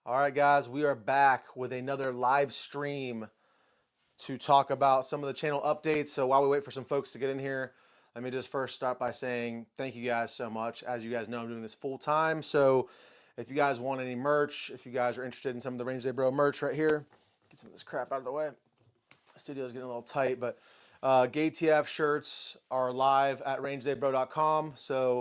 All right, guys, we are back with another live stream to talk about some of the channel updates. So while we wait for some folks to get in here, let me just first start by saying thank you guys so much. As you guys know, I'm doing this full time. So if you guys want any merch, if you guys are interested in some of the Range Day Bro merch right here, get some of this crap out of the way. The studio's getting a little tight, but GayTF shirts are live at rangedaybro.com. So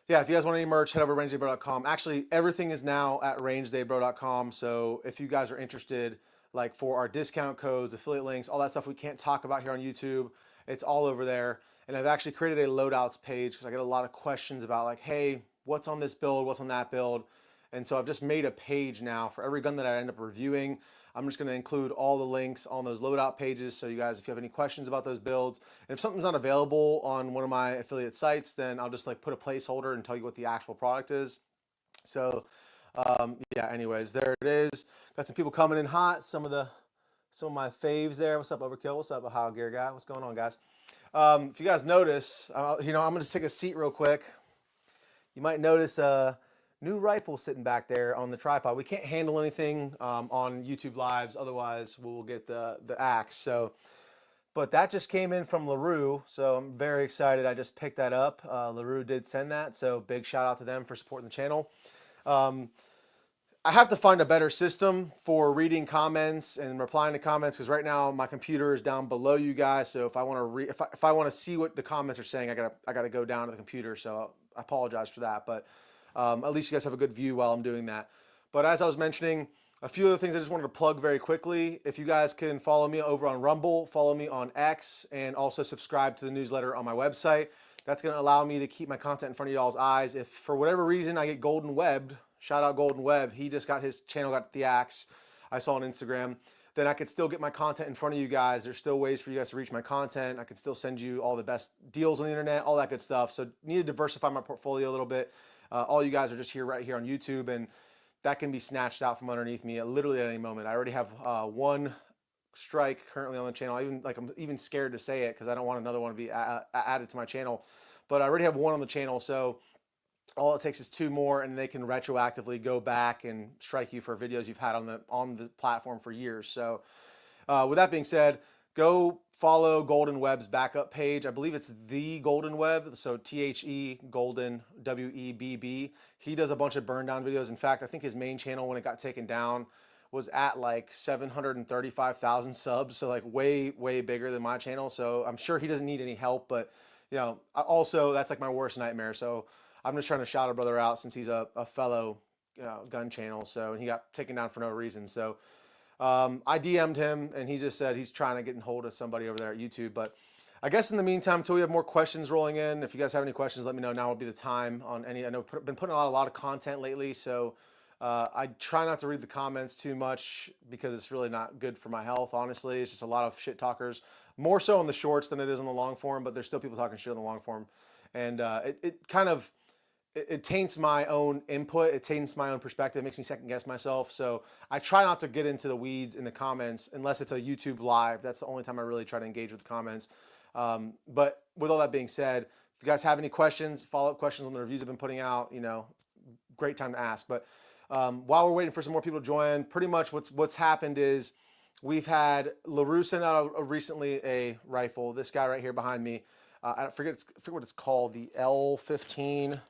yeah, if you guys want any merch, head over to rangedaybro.com. Actually, everything is now at rangedaybro.com. So if you guys are interested, like for our discount codes, affiliate links, all that stuff we can't talk about here on YouTube, it's all over there. And I've actually created a loadouts page because I get a lot of questions about like, hey, what's on this build? What's on that build? And so I've just made a page now for every gun that I end up reviewing. I'm just going to include all the links on those loadout pages. So you guys, if you have any questions about those builds, and if something's not available on one of my affiliate sites, then I'll just like put a placeholder and tell you what the actual product is. So yeah, anyways, there it is. Got some people coming in hot. Some of my faves there. What's up, Overkill? What's up, Ohio Gear Guy? What's going on, guys? If you guys notice, I'm gonna just take a seat real quick. You might notice a new rifle sitting back there on the tripod. We can't handle anything on YouTube Lives, otherwise we'll get the axe. So, but that just came in from LaRue, so I'm very excited. I just picked that up. LaRue did send that, so big shout out to them for supporting the channel. I have to find a better system for reading comments and replying to comments because right now my computer is down below you guys. So if I want to if I want to see what the comments are saying, I gotta go down to the computer. So I apologize for that, but at least you guys have a good view while I'm doing that. But as I was mentioning, a few other things I just wanted to plug very quickly. If you guys can follow me over on Rumble, follow me on X, and also subscribe to the newsletter on my website. That's going to allow me to keep my content in front of y'all's eyes. If for whatever reason I get golden webbed, shout out Golden Web, he just got his channel, got the axe, I saw on Instagram, then I could still get my content in front of you guys. There's still ways for you guys to reach my content. I can still send you all the best deals on the internet, all that good stuff. So need to diversify my portfolio a little bit. All you guys are just here right here on YouTube, and that can be snatched out from underneath me literally at any moment. I already have one strike currently on the channel. I'm even scared to say it because I don't want another one to be added to my channel. But I already have one on the channel, so all it takes is two more, and they can retroactively go back and strike you for videos you've had on the platform for years. So with that being said, go follow Golden Web's backup page. I believe it's the Golden Web, so THE Golden WEBB. He does a bunch of burn down videos. In fact, I think his main channel when it got taken down was at like 735,000 subs, so like way bigger than my channel. So I'm sure he doesn't need any help, but you know, also that's like my worst nightmare. So I'm just trying to shout a brother out since he's a fellow gun channel. So he got taken down for no reason. So I DM'd him and he just said he's trying to get in hold of somebody over there at YouTube. But I guess in the meantime, until we have more questions rolling in, if you guys have any questions, let me know. Now would be the time on any. I know I've been putting out a lot of content lately, so I try not to read the comments too much because it's really not good for my health, honestly. It's just a lot of shit talkers, more so on the shorts than it is on the long form, but there's still people talking shit on the long form. And it kind of, it taints my own input. It taints my own perspective. It makes me second guess myself. So I try not to get into the weeds in the comments unless it's a YouTube live. That's the only time I really try to engage with the comments. But with all that being said, if you guys have any questions, follow-up questions on the reviews I've been putting out, you know, great time to ask. But while we're waiting for some more people to join, pretty much what's happened is we've had LaRue send out recently a rifle. This guy right here behind me, I forget what it's called, the L15.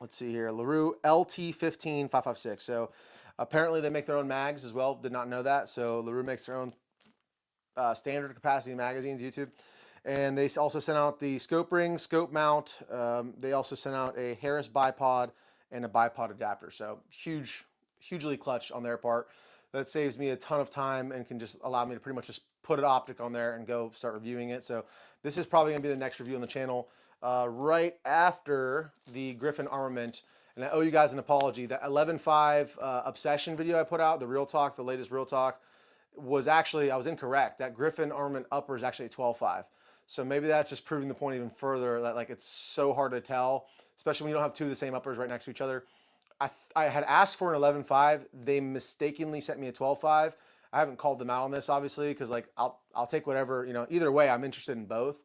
Let's see here, LaRue LT15 556. So apparently they make their own mags as well. Did not know that. So LaRue makes their own standard capacity magazines, YouTube. And they also sent out the scope ring, scope mount. They also sent out a Harris bipod and a bipod adapter. So hugely clutch on their part. That saves me a ton of time and can just allow me to pretty much just put an optic on there and go start reviewing it. So this is probably gonna be the next review on the channel right after the Griffin armament. And I owe you guys an apology. That 11.5 obsession video I put out, the Real Talk, the latest Real Talk, was actually, I was incorrect. That Griffin armament upper is actually a 12.5. So maybe that's just proving the point even further that like it's so hard to tell, especially when you don't have two of the same uppers right next to each other. I had asked for an 11.5. They mistakenly sent me a 12.5. I haven't called them out on this obviously because like I'll take whatever, you know, either way I'm interested in both.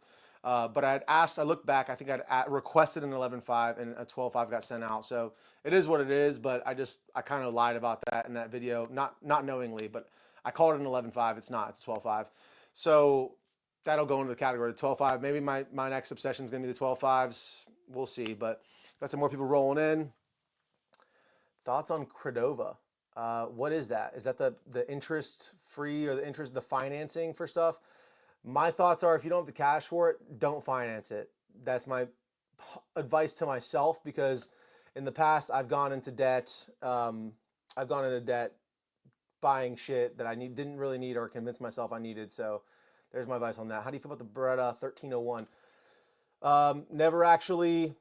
But I looked back, I think I'd requested an 11.5 and a 12.5 got sent out. So it is what it is, but I kind of lied about that in that video, not knowingly, but I called it an 11.5. It's not, it's a 12.5. So that'll go into the category of 12.5. Maybe my next obsession is going to be the 12.5s. We'll see, but got some more people rolling in. Thoughts on Credova? What is that? Is that the interest free or the financing for stuff? My thoughts are if you don't have the cash for it, don't finance it. That's my advice to myself because in the past I've gone into debt. I've gone into debt buying shit that I didn't really need or convince myself I needed. So there's my advice on that. How do you feel about the Beretta 1301? Never actually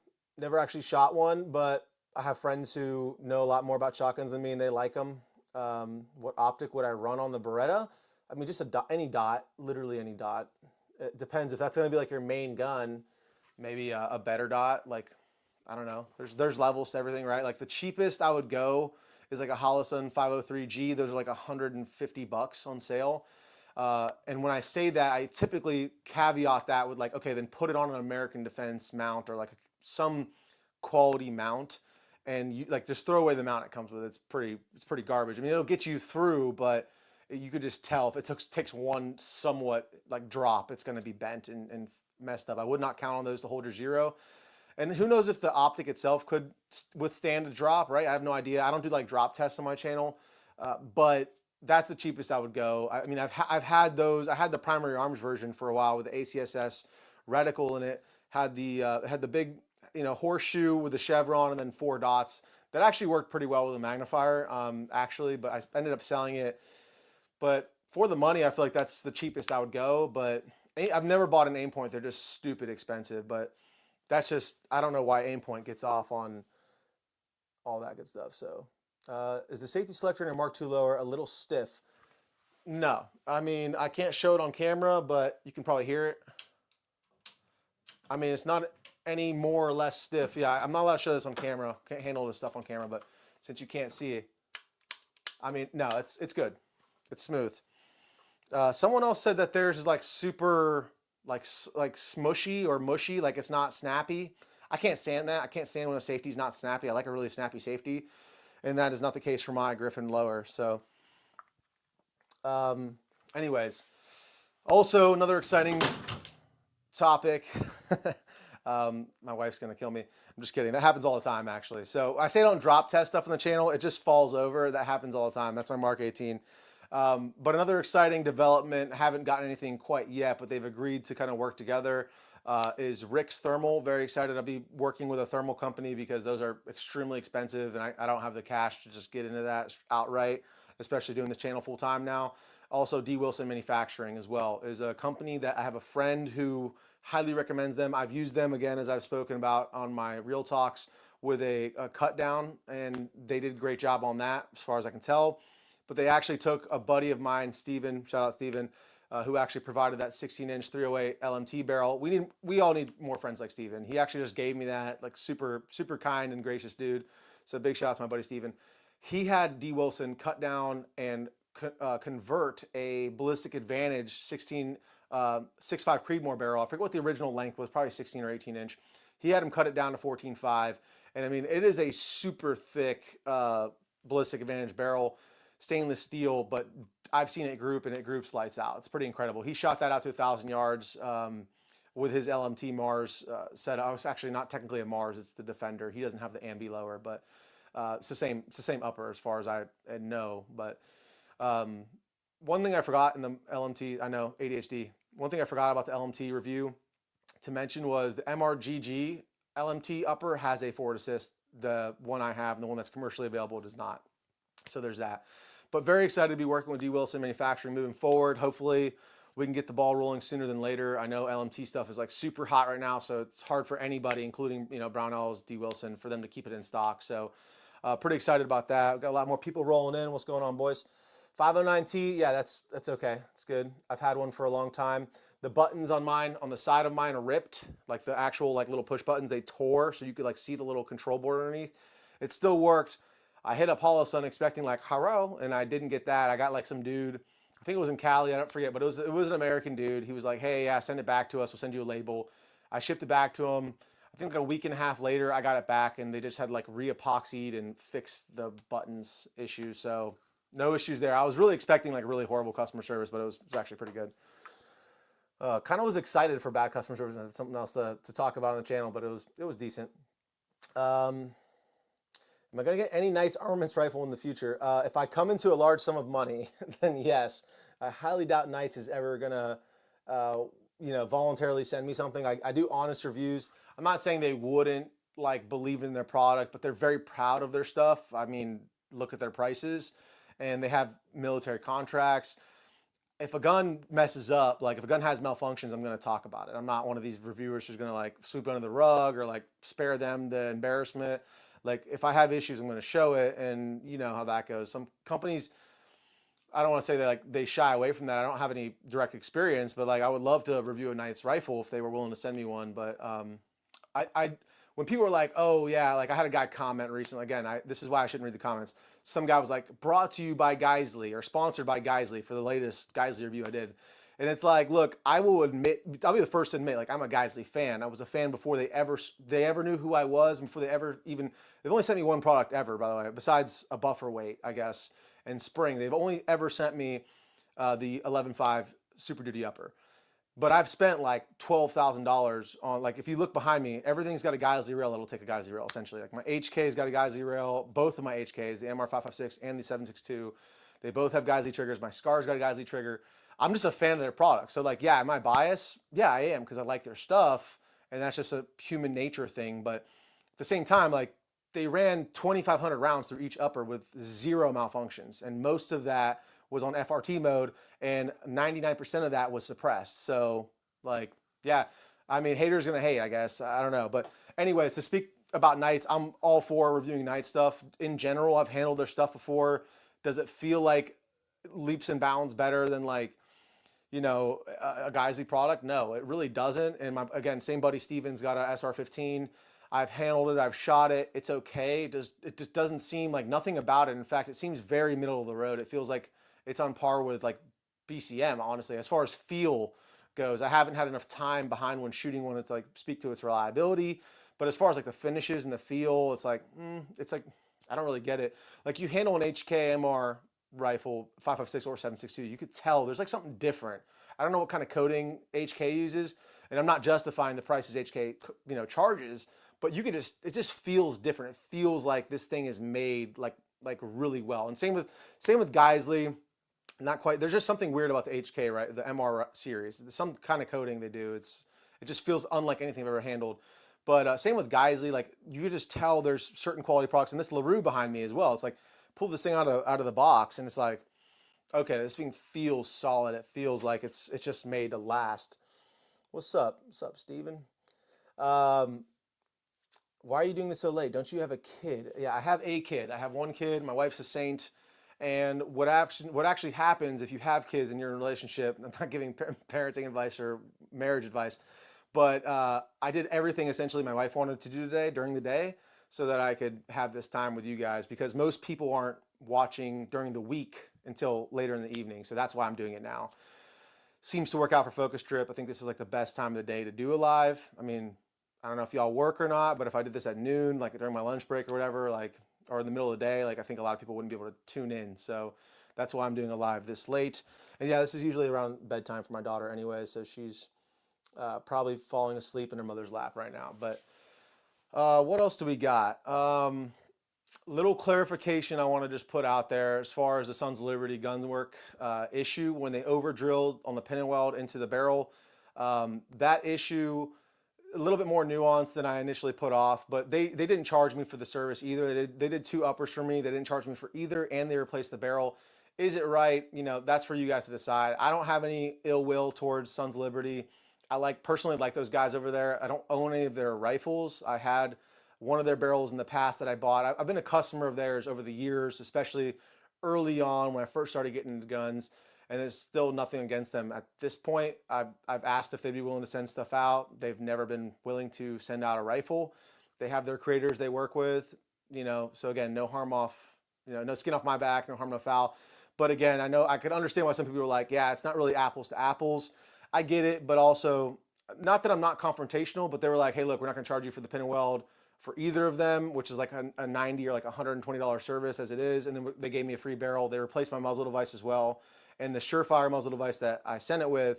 shot one, but I have friends who know a lot more about shotguns than me and they like them. What optic would I run on the Beretta? I mean, just any dot, literally any dot. It depends if that's going to be like your main gun, maybe a better dot. Like, I don't know. There's levels to everything, right? Like the cheapest I would go is like a Holosun 503G. Those are like $150 on sale. And when I say that, I typically caveat that with like, okay, then put it on an American Defense mount or like some quality mount, and you like just throw away the mount it comes with. It's pretty garbage. I mean, it'll get you through, but you could just tell if it takes one somewhat like drop, it's going to be bent and messed up. I would not count on those to hold your zero. And who knows if the optic itself could withstand a drop, right? I have no idea. I don't do like drop tests on my channel, but that's the cheapest I would go. I mean, I've had those. I had the primary arms version for a while with the ACSS reticle in it. Had the big, horseshoe with the chevron and then 4 dots. That actually worked pretty well with a magnifier, actually. But I ended up selling it. But for the money, I feel like that's the cheapest I would go. But I've never bought an aim point. They're just stupid expensive. But that's just, I don't know why aim point gets off on all that good stuff. So is the safety selector in a Mark II lower a little stiff? No. I mean, I can't show it on camera, but you can probably hear it. I mean, it's not any more or less stiff. Yeah, I'm not allowed to show this on camera. Can't handle this stuff on camera, but since you can't see it, I mean, no, it's good. It's smooth. Someone else said that theirs is like super, like smushy or mushy, like it's not snappy. I can't stand that. I can't stand when a safety's not snappy. I like a really snappy safety, and that is not the case for my Griffin lower. So, anyways, also another exciting topic. My wife's gonna kill me. I'm just kidding. That happens all the time, actually. So I say don't drop test stuff on the channel. It just falls over. That happens all the time. That's my Mark 18. But another exciting development, haven't gotten anything quite yet, but they've agreed to kind of work together, is Rick's Thermal. Very excited to be working with a thermal company because those are extremely expensive and I don't have the cash to just get into that outright, especially doing this channel full time now. Also, D. Wilson Manufacturing as well is a company that I have a friend who highly recommends them. I've used them again, as I've spoken about on my Real Talks with a cut down, and they did a great job on that as far as I can tell. But they actually took a buddy of mine, Steven, shout out Steven, who actually provided that 16-inch 308 LMT barrel. We all need more friends like Steven. He actually just gave me that, like super kind and gracious dude. So big shout out to my buddy Steven. He had D. Wilson cut down and convert a Ballistic Advantage 6.5 Creedmoor barrel. I forget what the original length was, probably 16 or 18 inch. He had him cut it down to 14.5. And I mean, it is a super thick Ballistic Advantage barrel, stainless steel, but I've seen it group and it groups lights out. It's pretty incredible. He shot that out to 1,000 yards with his LMT Mars setup. It's actually not technically a Mars, it's the Defender. He doesn't have the ambi lower, but it's the same upper as far as I know. But one thing I forgot in the LMT, I know ADHD. One thing I forgot about the LMT review to mention was the MRGG LMT upper has a forward assist. The one I have and the one that's commercially available does not. So there's that. But very excited to be working with D. Wilson Manufacturing moving forward. Hopefully we can get the ball rolling sooner than later. I know LMT stuff is like super hot right now, so it's hard for anybody, including Brownells, D. Wilson, for them to keep it in stock. So pretty excited about that. We've got a lot more people rolling in. What's going on, boys? 509T, yeah, that's okay. It's good. I've had one for a long time. The buttons on mine, on the side of mine, are ripped. Like the actual like little push buttons, they tore, so you could like see the little control board underneath. It still worked. I hit up Holosun expecting like Haro, and I didn't get that. I got like some dude. I think it was in Cali. I don't forget, but it was an American dude. He was like, "Hey, yeah, send it back to us. We'll send you a label." I shipped it back to him. I think like a week and a half later, I got it back, and they just had like re-epoxied and fixed the buttons issue. So no issues there. I was really expecting like really horrible customer service, but it was actually pretty good. Kind of was excited for bad customer service and something else to talk about on the channel, but it was decent. Am I going to get any Knight's Armaments rifle in the future? If I come into a large sum of money, then yes. I highly doubt Knight's is ever going to, voluntarily send me something. I do honest reviews. I'm not saying they wouldn't like believe in their product, but they're very proud of their stuff. I mean, look at their prices, and they have military contracts. If a gun messes up, like if a gun has malfunctions, I'm going to talk about it. I'm not one of these reviewers who's going to like sweep under the rug or like spare them the embarrassment. Like if I have issues, I'm going to show it, and you know how that goes. Some companies, I don't want to say they shy away from that. I don't have any direct experience, but like I would love to review a Knight's rifle if they were willing to send me one. But I when people were like, oh yeah, like I had a guy comment recently. Again, this is why I shouldn't read the comments. Some guy was like, brought to you by Geisley or sponsored by Geisley for the latest Geisley review I did. And it's like, look, I will admit, I'll be the first to admit, like I'm a Geisley fan. I was a fan before they ever knew who I was, and before they ever even. They've only sent me one product ever, by the way, besides a buffer weight, I guess, and spring. They've only ever sent me the 11.5 Super Duty upper. But I've spent like $12,000 on, like, if you look behind me, everything's got a Geisley rail. It'll take a Geisley rail essentially. Like my HK's got a Geisley rail. Both of my HKs, the MR556 and the 762, they both have Geisley triggers. My Scar's got a Geisley trigger. I'm just a fan of their product. So like, yeah, am I biased? Yeah, I am, because I like their stuff, and that's just a human nature thing. But at the same time, like they ran 2,500 rounds through each upper with zero malfunctions, and most of that was on FRT mode, and 99% of that was suppressed. So like, yeah, I mean, haters gonna hate, I guess. I don't know. But anyways, to speak about Knights, I'm all for reviewing Knight stuff. In general, I've handled their stuff before. Does it feel like leaps and bounds better than like, a Geisley product? No, it really doesn't. And again, same buddy Steven's got a SR15. I've handled it, I've shot it. It's okay. It just doesn't seem like, nothing about it. In fact, it seems very middle of the road. It feels like it's on par with like BCM, honestly, as far as feel goes. I haven't had enough time behind one shooting one to like speak to its reliability. But as far as like the finishes and the feel, it's like I don't really get it. Like you handle an HK MR rifle, 5.56 or 7.62, you could tell there's like something different. I don't know what kind of coating HK uses, and I'm not justifying the prices HK charges, but it just feels different. It feels like this thing is made like really well. And same with Geisley. Not quite. There's just something weird about the HK, right? The MR series. Some kind of coating they do. It just feels unlike anything I've ever handled. But same with Geisley. Like you could just tell there's certain quality products, and this LaRue behind me as well. It's like pull this thing out of the box, and it's like, okay, this thing feels solid. It feels like it's just made to last. What's up? What's up, Steven? Why are you doing this so late? Don't you have a kid? Yeah, I have a kid. I have one kid. My wife's a saint. And what actually happens if you have kids and you're in a relationship, I'm not giving parenting advice or marriage advice, but I did everything essentially my wife wanted to do today during the day so that I could have this time with you guys, because most people aren't watching during the week until later in the evening. So that's why I'm doing it now. Seems to work out for Focus Trip. I think this is like the best time of the day to do a live. I mean, I don't know if y'all work or not, but if I did this at noon, like during my lunch break or whatever, like, or in the middle of the day, like I think a lot of people wouldn't be able to tune in. So that's why I'm doing a live this late. And yeah, this is usually around bedtime for my daughter anyway, so she's probably falling asleep in her mother's lap right now. But what else do we got? Little clarification I want to just put out there as far as the Sons of Liberty gunwork issue when they over drilled on the pin and weld into the barrel. That issue, a little bit more nuanced than I initially put off, but they didn't charge me for the service either. They did two uppers for me. They didn't charge me for either, and they replaced the barrel. Is it right? That's for you guys to decide. I don't have any ill will towards Sons of Liberty. I personally like those guys over there. I don't own any of their rifles. I had one of their barrels in the past that I bought. I've been a customer of theirs over the years, especially early on when I first started getting into guns. And there's still nothing against them at this point. I've asked if they'd be willing to send stuff out. They've never been willing to send out a rifle. They have their creators they work with, so again, no harm off, no skin off my back, no harm, no foul. But again, I know I could understand why some people are like, yeah, it's not really apples to apples. I get it, but also not that I'm not confrontational, but they were like, hey, look, we're not going to charge you for the pin and weld for either of them, which is like a 90 or like $120 service as it is. And then they gave me a free barrel. They replaced my muzzle device as well. And the Surefire muzzle device that I sent it with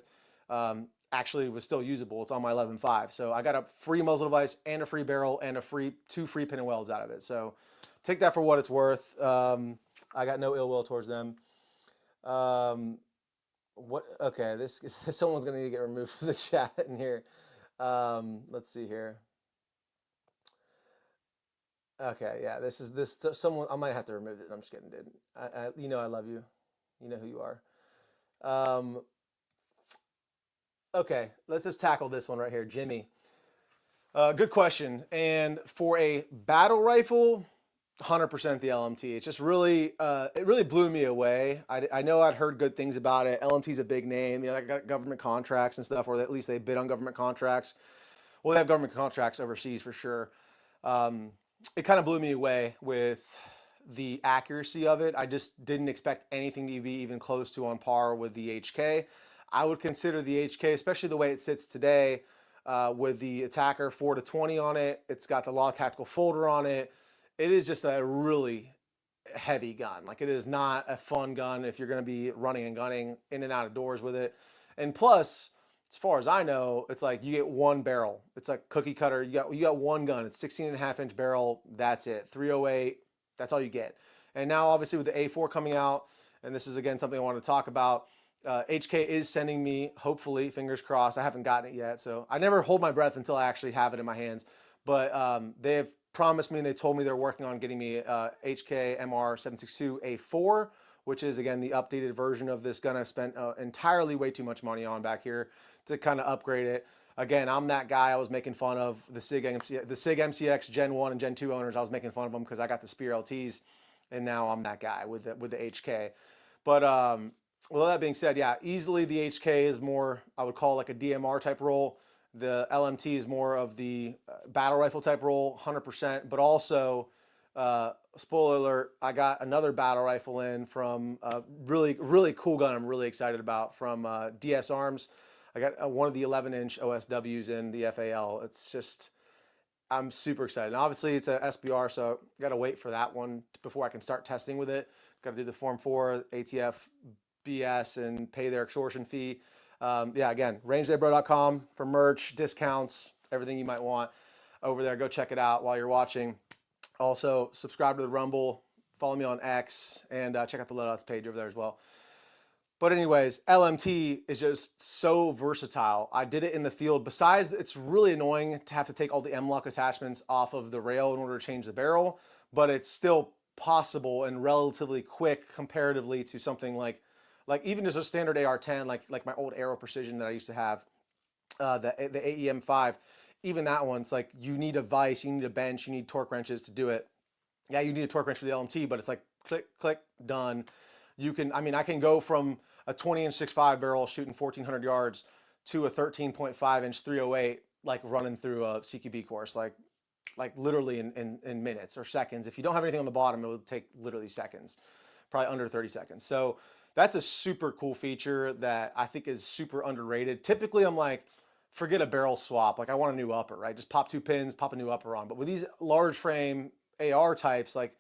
actually was still usable. It's on my 11.5. So I got a free muzzle device and a free barrel and two free pin and welds out of it. So take that for what it's worth. I got no ill will towards them. What? Okay, this someone's gonna need to get removed from the chat in here. Let's see here. Okay, yeah, this someone. I might have to remove it. I'm just kidding, dude. You know I love you. You know who you are. Okay, let's just tackle this one right here, Jimmy. Good question. And for a battle rifle, 100% the LMT. It's just really, it really blew me away. I know I'd heard good things about it. LMT's a big name. You know, they got government contracts and stuff, or at least they bid on government contracts. Well, they have government contracts overseas for sure. It kind of blew me away with the accuracy of it. I just didn't expect anything to be even close to on par with the HK. I would consider the HK, especially the way it sits today, with the Attacker 4-20 on it. It's got the Log Tactical folder on it. It is just a really heavy gun. Like, it is not a fun gun if you're going to be running and gunning in and out of doors with it. And plus, as far as I know, it's like you get one barrel. It's like cookie cutter. You got one gun. It's 16.5-inch barrel. That's it. 308. That's all you get. And now, obviously, with the A4 coming out, and this is again something I want to talk about. HK is sending me, hopefully, fingers crossed. I haven't gotten it yet, so I never hold my breath until I actually have it in my hands. But they have promised me, and they told me they're working on getting me HK MR762A4, which is, again, the updated version of this gun. I spent entirely way too much money on back here to kind of upgrade it. Again, I'm that guy I was making fun of, the SIG MCX Gen 1 and Gen 2 owners. I was making fun of them because I got the Spear LTs, and now I'm that guy with the HK. But well, that being said, yeah, easily the HK is more, I would call like a DMR type role. The LMT is more of the battle rifle type role, 100%. But also, spoiler alert, I got another battle rifle in from a really, really cool gun I'm really excited about from DS Arms. I got one of the 11-inch OSWs in the FAL. It's just, I'm super excited. And obviously, it's a SBR, so I got to wait for that one before I can start testing with it. Got to do the Form 4 ATF BS and pay their extortion fee. Yeah, again, rangedaybro.com for merch, discounts, everything you might want over there. Go check it out while you're watching. Also, subscribe to the Rumble, follow me on X, and check out the loadouts page over there as well. But anyways, LMT is just so versatile. I did it in the field. Besides, it's really annoying to have to take all the M-LOK attachments off of the rail in order to change the barrel, but it's still possible and relatively quick comparatively to something like even just a standard AR-10, like my old Aero Precision that I used to have, the AEM-5. Even that one, it's like you need a vise, you need a bench, you need torque wrenches to do it. Yeah, you need a torque wrench for the LMT, but it's like click, click, done. You can, I mean, I can go from a 20-inch 6.5 barrel shooting 1,400 yards to a 13.5-inch 308, like running through a CQB course, like literally in minutes or seconds. If you don't have anything on the bottom, it will take literally seconds, probably under 30 seconds. So that's a super cool feature that I think is super underrated. Typically, I'm like, forget a barrel swap. Like, I want a new upper, right? Just pop 2 pins, pop a new upper on. But with these large frame AR types, like,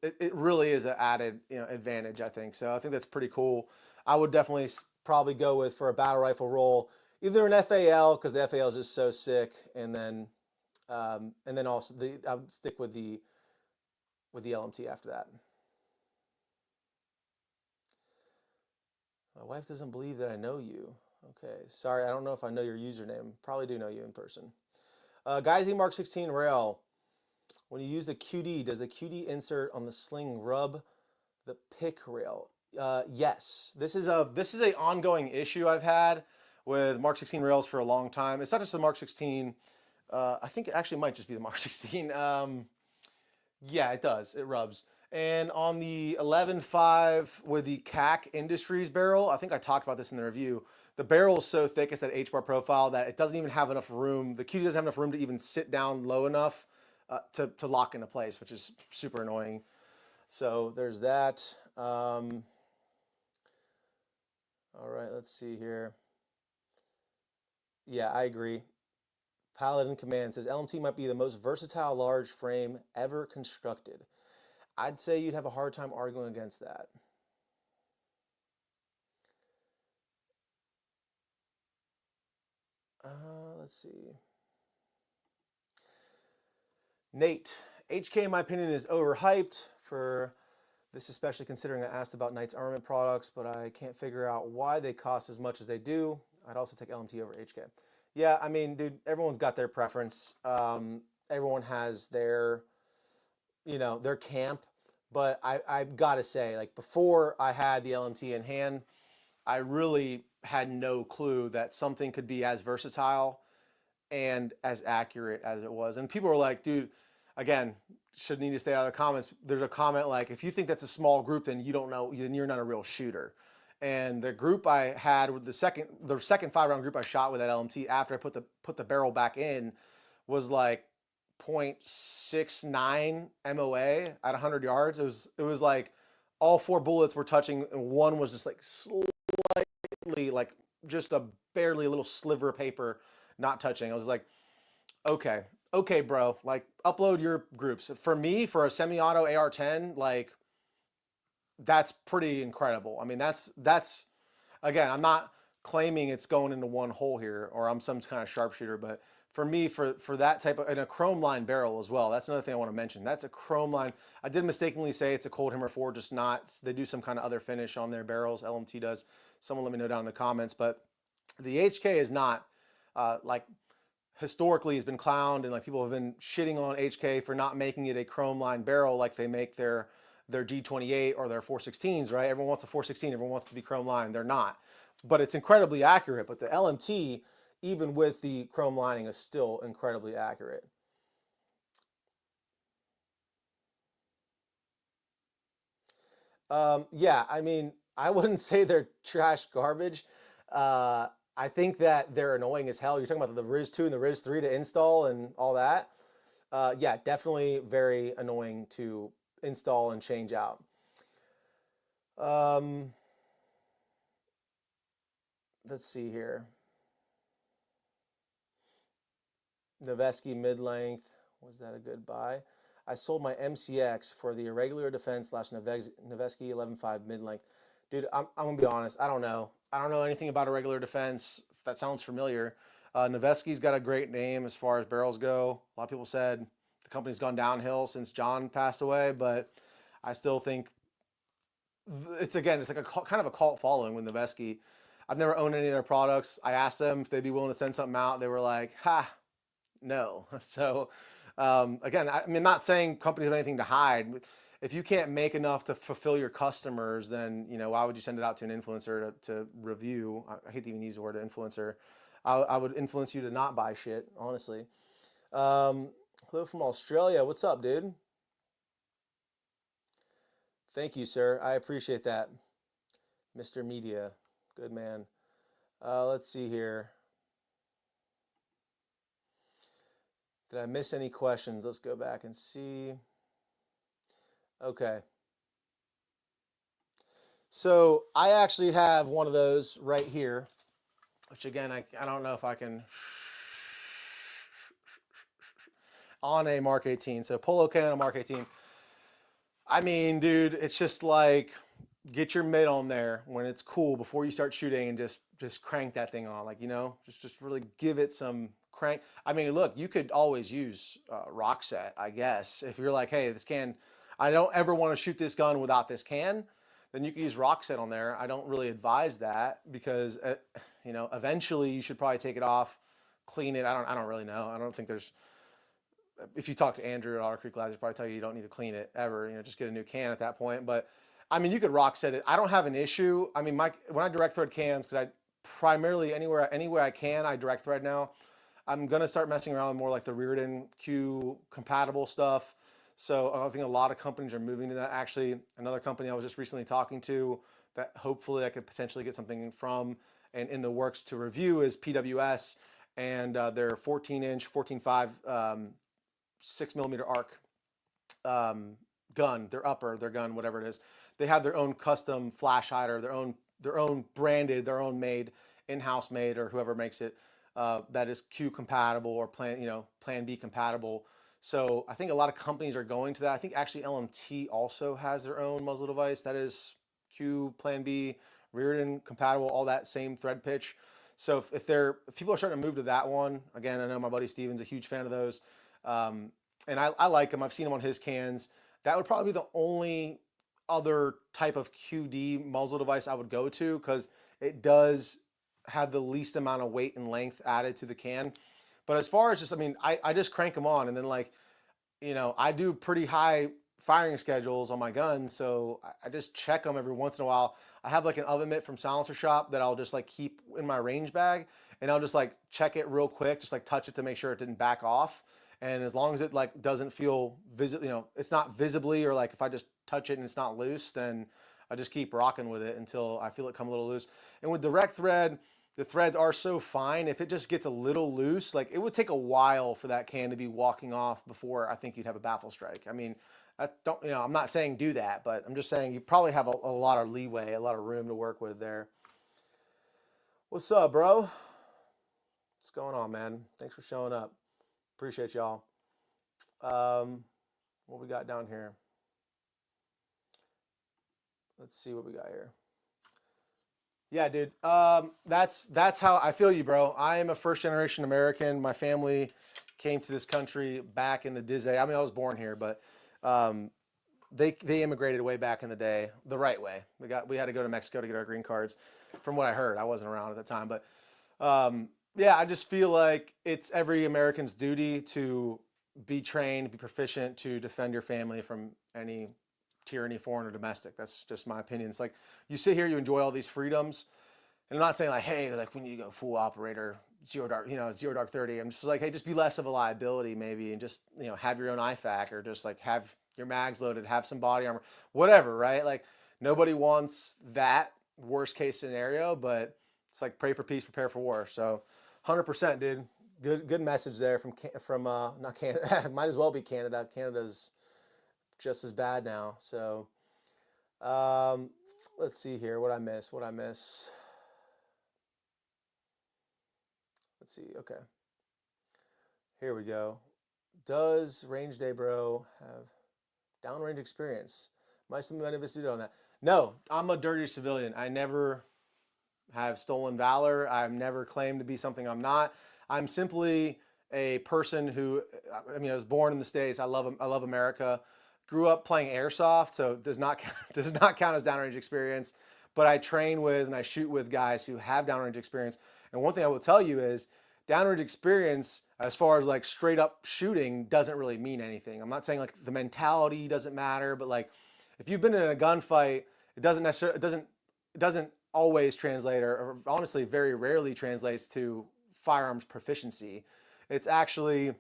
it really is an added advantage, I think. So I think that's pretty cool. I would definitely probably go with, for a battle rifle roll, either an FAL, because the FAL is just so sick, and then also I would stick with the LMT after that. My wife doesn't believe that I know you. Okay, sorry, I don't know if I know your username. Probably do know you in person. Geisy Mark 16 rail. When you use the QD, does the QD insert on the sling rub the pick rail? Yes. This is a ongoing issue I've had with Mark 16 rails for a long time. It's not just the Mark 16. I think it actually might just be the Mark 16. Yeah, it does. It rubs. And on the 11.5 with the CAC Industries barrel, I think I talked about this in the review. The barrel is so thick, it's that H-bar profile, that it doesn't even have enough room. The QD doesn't have enough room to even sit down low enough to lock into place, which is super annoying. So there's that. All right, let's see here. Yeah, I agree. Paladin Command says LMT might be the most versatile large frame ever constructed. I'd say you'd have a hard time arguing against that. Let's see. Nate, HK in my opinion is overhyped for this, especially considering I asked about Knight's armament products, but I can't figure out why they cost as much as they do. I'd also take LMT over HK. Yeah, I mean, dude, everyone's got their preference. Everyone has their, their camp. But I've got to say, like before I had the LMT in hand, I really had no clue that something could be as versatile and as accurate as it was. And people were like, dude, again, should need to stay out of the comments. There's a comment like, if you think that's a small group, then you don't know, then you're not a real shooter. And the group I had with the second 5-round group I shot with that LMT after I put the barrel back in was like 0.69 MOA at 100 yards. It was like all 4 bullets were touching, and one was just like slightly, like just a barely a little sliver of paper not touching. I was like, okay, bro, like upload your groups. For me, for a semi-auto AR-10, like that's pretty incredible. I mean, that's again, I'm not claiming it's going into one hole here or I'm some kind of sharpshooter, but for me, for that type of, and a chrome line barrel as well. That's another thing I want to mention. That's a chrome line. I did mistakenly say it's a Cold Hammer 4, just not. They do some kind of other finish on their barrels. LMT does. Someone let me know down in the comments. But the HK is not like historically has been clowned, and like people have been shitting on HK for not making it a chrome line barrel like they make their G28 or their 416s, right? Everyone wants a 416. Everyone wants it to be chrome line. They're not. But it's incredibly accurate. But the LMT, even with the chrome lining, is still incredibly accurate. Yeah, I mean, I wouldn't say they're trash garbage. I think that they're annoying as hell. You're talking about the Riz 2 and the Riz 3 to install and all that. Yeah, definitely very annoying to install and change out. Um, let's see here. Noveski mid-length, was that a good buy? I sold my MCX for the irregular defense slash Noveski 11.5 mid-length. Dude, I'm gonna be honest. I don't know. I don't know anything about irregular defense. If that sounds familiar. Noveski's got a great name as far as barrels go. A lot of people said the company's gone downhill since John passed away, but I still think it's like kind of a cult following with Noveski. I've never owned any of their products. I asked them if they'd be willing to send something out. They were like, "Ha, no." So again, I mean, not saying companies have anything to hide. If you can't make enough to fulfill your customers, then why would you send it out to an influencer to review? I hate to even use the word influencer. I would influence you to not buy shit, honestly. Hello from Australia. What's up, dude? Thank you, sir. I appreciate that, Mr. Media. Good man. Let's see here. Did I miss any questions? Let's go back and see. Okay. So I actually have one of those right here, which again, I don't know if I can, on a Mark 18. So Polo K on a Mark 18. I mean, dude, it's just like, get your mid on there when it's cool before you start shooting and just crank that thing on. Like, just really give it some crank. I mean, look, you could always use rock set, I guess. If you're like, hey, this can, I don't ever want to shoot this gun without this can, then you can use rock set on there. I don't really advise that because, eventually you should probably take it off, clean it. I don't really know. I don't think there's, if you talk to Andrew at Otter Creek Labs, he'll probably tell you don't need to clean it ever. Just get a new can at that point. But I mean, you could rock set it. I don't have an issue. I mean, when I direct thread cans, because I primarily anywhere I can, I direct thread now. I'm gonna start messing around with more like the Reardon Q compatible stuff. So I think a lot of companies are moving to that. Actually, another company I was just recently talking to that hopefully I could potentially get something from and in the works to review is PWS and their 14-inch, 14.5 6mm arc gun, their gun, whatever it is. They have their own custom flash hider, their own branded, their own made, in-house made, or whoever makes it, that is Q compatible or Plan B compatible. So I think a lot of companies are going to that. I think actually LMT also has their own muzzle device that is Q Plan B, Reardon compatible, all that same thread pitch. So if people are starting to move to that one, again, I know my buddy Steven's a huge fan of those, and I like him. I've seen him on his cans. That would probably be the only other type of QD muzzle device I would go to, because it does have the least amount of weight and length added to the can. But as far as just, I mean, I just crank them on, and then like, I do pretty high firing schedules on my guns, so I just check them every once in a while. I have like an oven mitt from Silencer Shop that I'll just like keep in my range bag, and I'll just like check it real quick, just like touch it to make sure it didn't back off. And as long as it like doesn't feel it's not visibly, or like if I just touch it and it's not loose, then I just keep rocking with it until I feel it come a little loose. And with direct thread, the threads are so fine. If it just gets a little loose, like it would take a while for that can to be walking off before I think you'd have a baffle strike. I mean, I'm not saying do that, but I'm just saying you probably have a lot of leeway, a lot of room to work with there. What's up, bro? What's going on, man? Thanks for showing up. Appreciate y'all. What we got down here? Let's see what we got here. Yeah, dude. That's how I feel you, bro. I am a first generation American. My family came to this country back in the Disney. I mean, I was born here, but they immigrated way back in the day, the right way. We had to go to Mexico to get our green cards, from what I heard. I wasn't around at the time, but yeah, I just feel like it's every American's duty to be trained, be proficient, to defend your family from any tyranny, foreign or domestic. That's just my opinion. It's like you sit here, you enjoy all these freedoms, and I'm not saying like, hey, like we need to go full operator, zero dark 30. I'm just like, hey, just be less of a liability maybe, and just have your own IFAC, or just like have your mags loaded, have some body armor, whatever, right? Like nobody wants that worst case scenario, but it's like pray for peace, prepare for war. So 100%, dude. Good message there from not Canada. Might as well be Canada. Canada's just as bad now. So let's see here. What I miss? Let's see. Okay. Here we go. Does Range Day Bro have downrange experience? Might some of us do on that? No, I'm a dirty civilian. I never have stolen valor. I've never claimed to be something I'm not. I'm simply a person who, I mean, I was born in the States. I love America. Grew up playing airsoft, so does not count as downrange experience. But I train with and I shoot with guys who have downrange experience. And one thing I will tell you is downrange experience, as far as like straight up shooting, doesn't really mean anything. I'm not saying like the mentality doesn't matter, but like if you've been in a gunfight, it doesn't always translate, or honestly very rarely translates to firearms proficiency. It's actually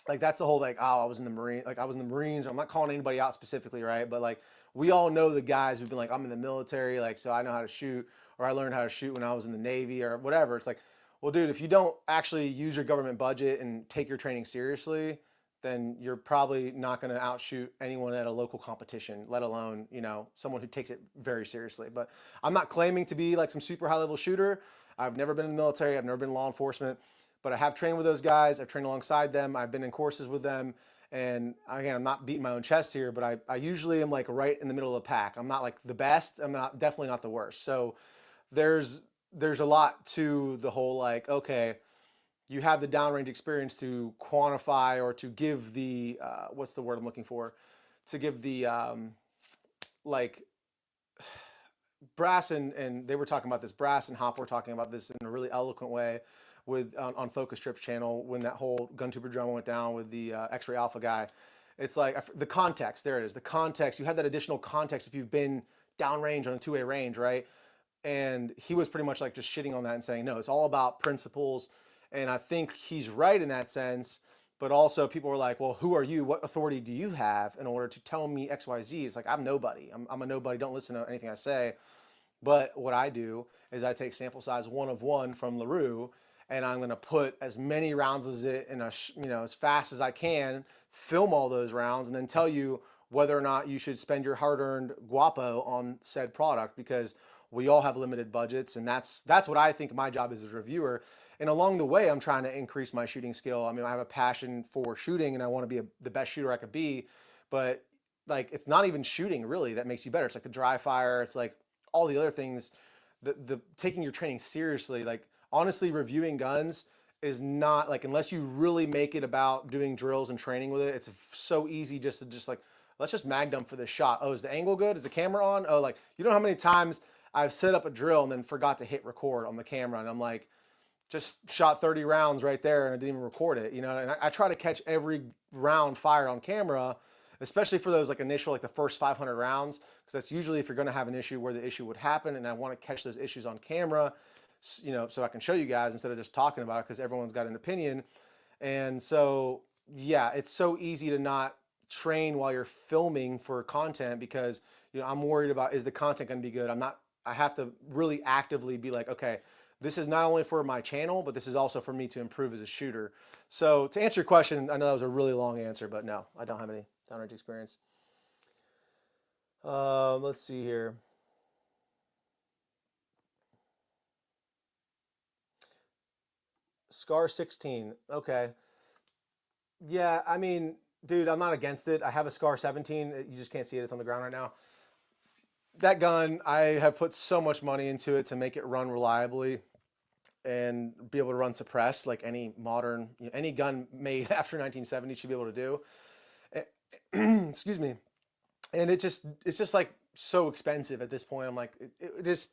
like, that's the whole like, oh, I was in the Marines. I'm not calling anybody out specifically, right? But like we all know the guys who've been like, I'm in the military, like so I know how to shoot, or I learned how to shoot when I was in the Navy or whatever. It's like, well, dude, if you don't actually use your government budget and take your training seriously, then you're probably not going to outshoot anyone at a local competition, let alone, someone who takes it very seriously. But I'm not claiming to be like some super high level shooter. I've never been in the military. I've never been in law enforcement, but I have trained with those guys. I've trained alongside them. I've been in courses with them. And again, I'm not beating my own chest here, but I usually am like right in the middle of the pack. I'm not like the best. I'm definitely not the worst. So there's a lot to the whole like, okay, you have the downrange experience to quantify, or to give the, what's the word I'm looking for? To give the, like, Brass and they were talking about this, Brass and Hop were talking about this in a really eloquent way with on Focus Trip's channel when that whole gun tuber drama went down with the X-Ray Alpha guy. It's like the context, there it is, the context. You have that additional context if you've been downrange on a two-way range, right? And he was pretty much like just shitting on that and saying, no, it's all about principles. And I think he's right in that sense, but also people were like, well, who are you? What authority do you have in order to tell me X, Y, Z? It's like, I'm nobody. I'm a nobody. Don't listen to anything I say. But what I do is I take sample size 1 of 1 from LaRue, and I'm going to put as many rounds as it in as fast as I can, film all those rounds, and then tell you whether or not you should spend your hard-earned guapo on said product. Because We all have limited budgets, and that's what I think my job is as a reviewer. And along the way, I'm trying to increase my shooting skill. I mean, I have a passion for shooting, and I want to be the best shooter I could be. But like, it's not even shooting really that makes you better. It's like the dry fire. It's like all the other things. The taking your training seriously. Like, honestly, reviewing guns is not like, unless you really make it about doing drills and training with it. It's so easy just to like, let's just mag dump for this shot. Oh, is the angle good? Is the camera on? Oh, like, you know how many times I've set up a drill and then forgot to hit record on the camera, and I'm like, just shot 30 rounds right there and I didn't even record it, you know. And I try to catch every round fired on camera, especially for those like initial, like the first 500 rounds, because that's usually if you're going to have an issue where the issue would happen, and I want to catch those issues on camera, you know, so I can show you guys instead of just talking about it, because everyone's got an opinion. And so, yeah, it's so easy to not train while you're filming for content, because, you know, I'm worried about, is the content going to be good? I have to really actively be like, okay, this is not only for my channel, but this is also for me to improve as a shooter. So to answer your question, I know that was a really long answer, but no, I don't have any downrange experience. Let's see here. Scar 16. Okay. Yeah, I mean, dude, I'm not against it. I have a Scar 17. You just can't see it. It's on the ground right now. That gun, I have put so much money into it to make it run reliably and be able to run suppress like any modern, you know, any gun made after 1970 should be able to do. Excuse me. And it's just like so expensive at this point. I'm like, it just,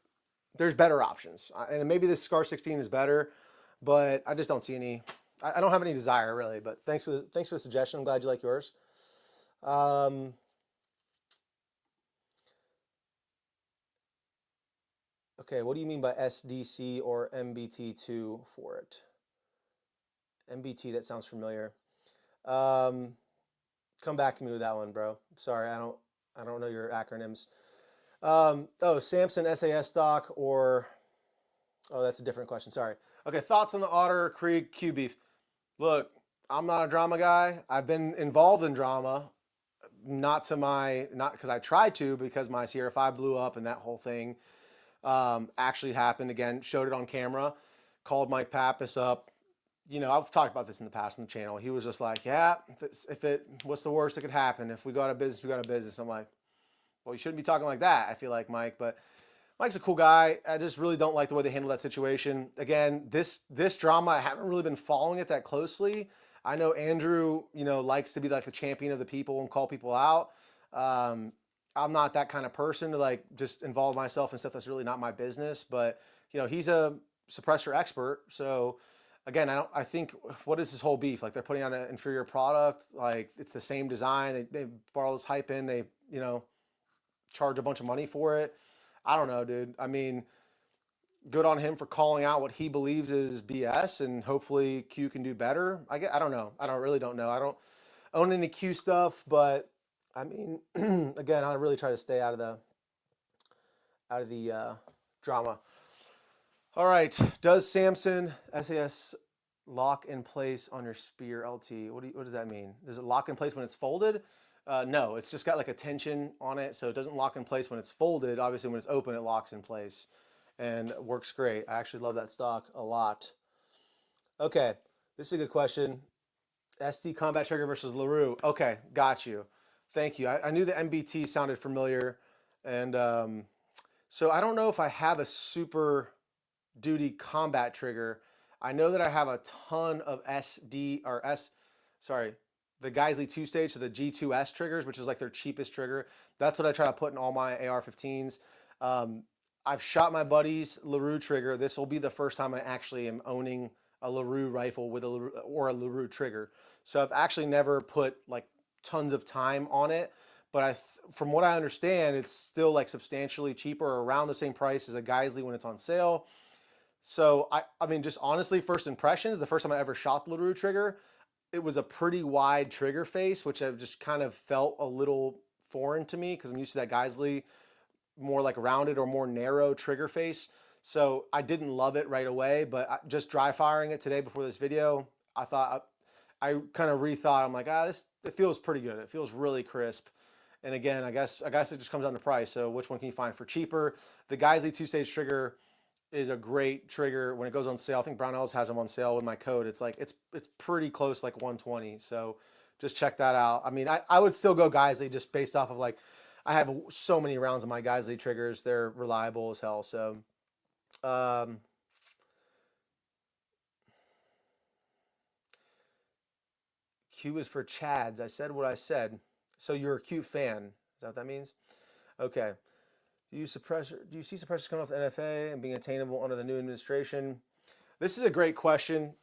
there's better options. And maybe this Scar 16 is better, but I just don't see any. I don't have any desire really. But thanks for the suggestion. I'm glad you like yours. Okay, what do you mean by SDC or MBT2 for it? MBT, that sounds familiar. Come back to me with that one, bro. Sorry, I don't know your acronyms. Oh, Samson SAS stock or, oh, that's a different question. Sorry. Okay, thoughts on the Otter Creek Q beef. Look, I'm not a drama guy. I've been involved in drama, not because I tried to, because my Sierra 5 blew up and that whole thing actually happened again. Showed it on camera. Called Mike Pappas up. You know, I've talked about this in the past on the channel. He was just like, yeah, what's the worst that could happen? If we go out of business, we go out of business. I'm like, well, you shouldn't be talking like that, I feel like, Mike. But Mike's a cool guy. I just really don't like the way they handled that situation. Again, this drama, I haven't really been following it that closely. I know Andrew, you know, likes to be like the champion of the people and call people out. I'm not that kind of person to like just involve myself in stuff that's really not my business. But, you know, he's a suppressor expert. So again, I think, what is this whole beef? Like, they're putting out an inferior product. Like, it's the same design. They borrow this hype in. They, you know, charge a bunch of money for it. I don't know, dude. I mean, good on him for calling out what he believes is BS, and hopefully Q can do better. I don't know. I really don't know. I don't own any Q stuff, but I mean, again, I really try to stay out of the drama. All right. Does Samson SAS lock in place on your Spear LT? What does that mean? Does it lock in place when it's folded? No, it's just got like a tension on it, so it doesn't lock in place when it's folded. Obviously, when it's open, it locks in place and works great. I actually love that stock a lot. Okay, this is a good question. SD combat trigger versus LaRue. Okay, got you. Thank you. I knew the MBT sounded familiar, and so I don't know if I have a Super Duty combat trigger. I know that I have a ton of the Geisley 2-stage, so the G2S triggers, which is like their cheapest trigger. That's what I try to put in all my AR-15s. I've shot my buddy's LaRue trigger. This will be the first time I actually am owning a LaRue rifle with a LaRue trigger. So I've actually never put like tons of time on it, but from what I understand, it's still like substantially cheaper, or around the same price as a Geisley when it's on sale. So I mean, just honestly, first impressions, the first time I ever shot the LaRue trigger, it was a pretty wide trigger face, which I've just kind of felt a little foreign to me, because I'm used to that Geisley more like rounded or more narrow trigger face. So I didn't love it right away, but just dry firing it today before this video, I kind of rethought. I'm like, it feels pretty good. It feels really crisp. And again, I guess it just comes down to price. So which one can you find for cheaper? The Geisley two-stage trigger is a great trigger when it goes on sale. I think Brownells has them on sale with my code. It's like it's pretty close, like 120. So just check that out. I mean, I would still go Geisley just based off of like I have so many rounds of my Geisley triggers. They're reliable as hell. So Q is for Chads. I said what I said. So you're a Q fan. Is that what that means? Okay. Do you see suppressors coming off the NFA and being attainable under the new administration? This is a great question.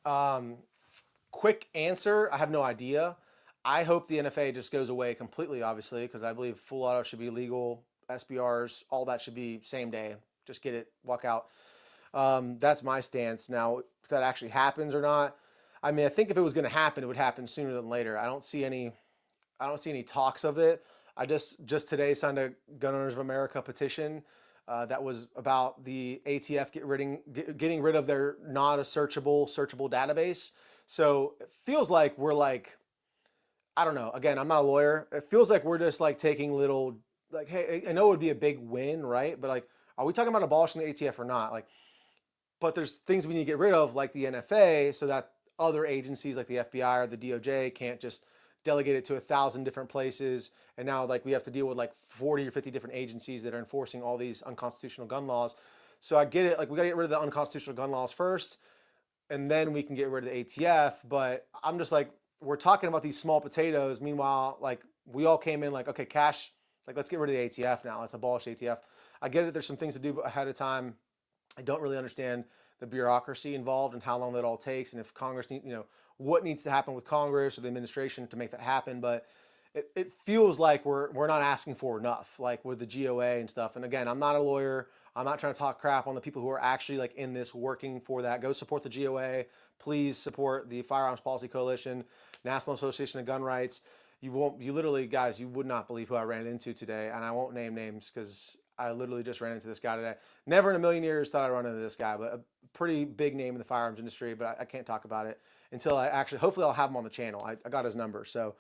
Quick answer, I have no idea. I hope the NFA just goes away completely, obviously, because I believe full auto should be legal. SBRs, all that should be same day. Just get it, walk out. That's my stance. Now, if that actually happens or not, I mean, I think if it was going to happen, it would happen sooner than later. I don't see any talks of it. I just today signed a Gun Owners of America petition that was about the ATF getting rid of their not a searchable database. So it feels like we're like, I don't know. Again, I'm not a lawyer. It feels like we're just like taking little, like, hey, I know it would be a big win, right? But like, are we talking about abolishing the ATF or not? Like, but there's things we need to get rid of, like the NFA, so that other agencies like the FBI or the DOJ can't just delegate it to 1,000 different places. And now like we have to deal with like 40 or 50 different agencies that are enforcing all these unconstitutional gun laws. So I get it. Like we got to get rid of the unconstitutional gun laws first, and then we can get rid of the ATF. But I'm just like, we're talking about these small potatoes. Meanwhile, like we all came in like, okay, cash, like let's get rid of the ATF now. Let's abolish ATF. I get it. There's some things to do ahead of time. I don't really understand the bureaucracy involved and how long that all takes, and if Congress what needs to happen with Congress or the administration to make that happen. But it feels like we're not asking for enough, like with the GOA and stuff. And again, I'm not a lawyer. I'm not trying to talk crap on the people who are actually like in this working for that. Go support the GOA. Please support the Firearms Policy Coalition, National Association of Gun Rights. You literally, guys, you would not believe who I ran into today, and I won't name names because I literally just ran into this guy today. Never in a million years thought I'd run into this guy, but a pretty big name in the firearms industry, but I can't talk about it until hopefully I'll have him on the channel. I got his number, so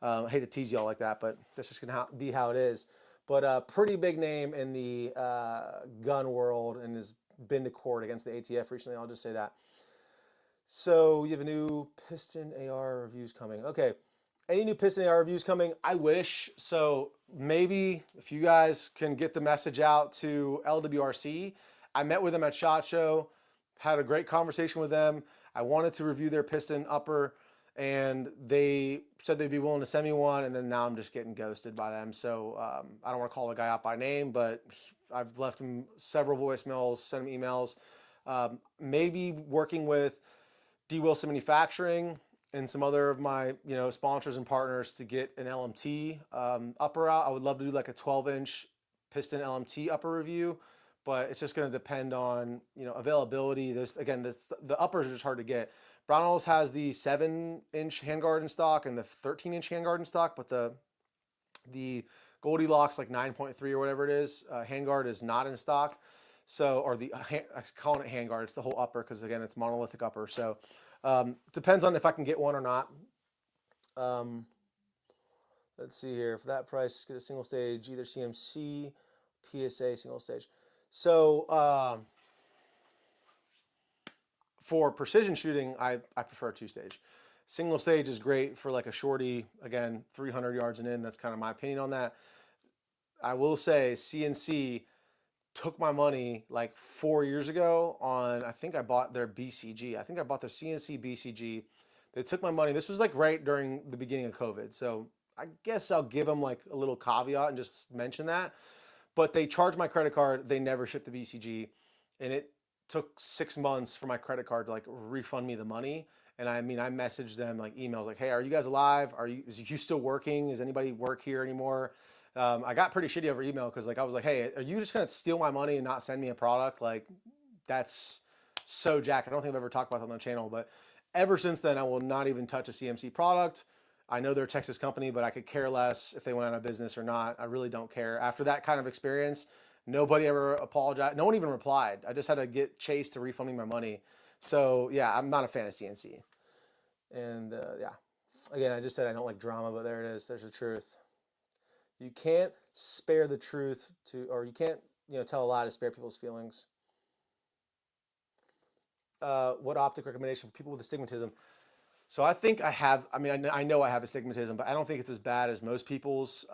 I hate to tease y'all like that, but that's just gonna be how it is. But a pretty big name in the gun world and has been to court against the ATF recently. I'll just say that. So you have a new Piston AR reviews coming. Okay. Any new Piston AR reviews coming? I wish. So maybe if you guys can get the message out to LWRC. I met with them at SHOT Show, had a great conversation with them. I wanted to review their Piston upper, and they said they'd be willing to send me one, and then now I'm just getting ghosted by them. So I don't want to call the guy out by name, but I've left him several voicemails, sent him emails. Maybe working with D. Wilson Manufacturing and some other of my sponsors and partners to get an LMT upper out. I would love to do like a 12-inch Piston LMT upper review, but it's just going to depend on availability. The uppers are just hard to get. Brownells has the 7-inch handguard in stock and the 13-inch handguard in stock, but the Goldilocks like 9.3 or whatever it is handguard is not in stock. So, or I call it handguard. It's the whole upper because again, it's monolithic upper. So. Depends on if I can get one or not. Let's see here. For that price, get a single stage, either CMC, PSA single stage. So for precision shooting, I prefer 2-stage. Single stage is great for like a shorty, again, 300 yards and in. That's kind of my opinion on that. I will say CNC took my money like 4 years ago on, I think I bought their BCG. I think I bought their CNC BCG. They took my money. This was like right during the beginning of COVID. So I guess I'll give them like a little caveat and just mention that. But they charged my credit card. They never shipped the BCG. And it took 6 months for my credit card to like refund me the money. And I mean, I messaged them like emails like, hey, are you guys alive? Is you still working? Is anybody work here anymore? I got pretty shitty over email because like I was like, hey, are you just gonna steal my money and not send me a product? Like that's so jacked. I don't think I've ever talked about that on the channel, but ever since then I will not even touch a CMC product. I know they're a Texas company, but I could care less if they went out of business or not. I really don't care. After that kind of experience, nobody ever apologized. No one even replied. I just had to get Chase to refund me my money. So yeah, I'm not a fan of CNC. And yeah, again, I just said I don't like drama, but there it is. There's the truth. You can't spare the truth or you can't, tell a lie to spare people's feelings. What optic recommendation for people with astigmatism? So I think I have, I know I have astigmatism, but I don't think it's as bad as most people's.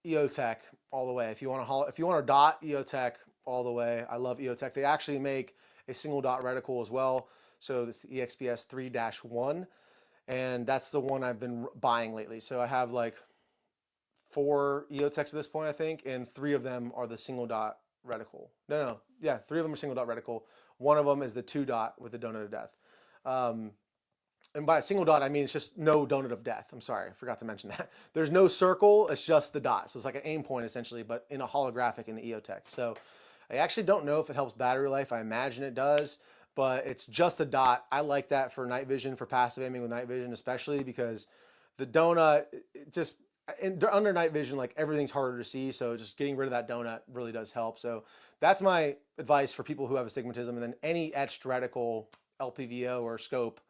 EOTech all the way. If you want a dot, EOTech all the way. I love EOTech. They actually make a single dot reticle as well. So this is the EXPS 3-1, and that's the one I've been buying lately. So I have like 4 EOTechs at this point, I think, and 3 of them are the single dot reticle. No, yeah, 3 of them are single dot reticle. One of them is the 2 dot with the donut of death. And by a single dot, I mean it's just no donut of death. I'm sorry, I forgot to mention that. There's no circle, it's just the dot. So it's like an aim point essentially, but in a holographic in the EOTech. So I actually don't know if it helps battery life. I imagine it does, but it's just a dot. I like that for night vision, for passive aiming with night vision, especially because the donut, under night vision, like everything's harder to see. So just getting rid of that donut really does help. So that's my advice for people who have astigmatism. And then any etched reticle, LPVO or scope,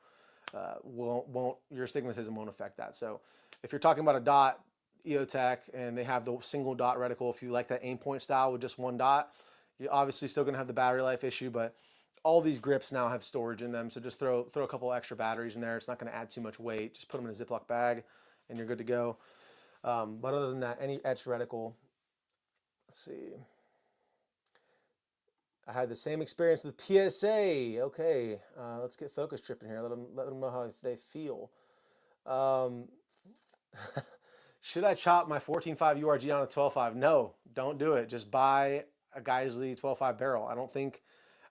your astigmatism won't affect that. So if you're talking about a dot EOTech and they have the single dot reticle, if you like that aim point style with just one dot, you're obviously still going to have the battery life issue, but all these grips now have storage in them. So just throw a couple extra batteries in there. It's not going to add too much weight. Just put them in a Ziploc bag and you're good to go. But other than that, any etched reticle, let's see. I had the same experience with PSA. Okay, let's get Focus Trip in here. Let them know how they feel. Should I chop my 14.5 URG on a 12.5? No, don't do it. Just buy a Geisley 12.5 barrel.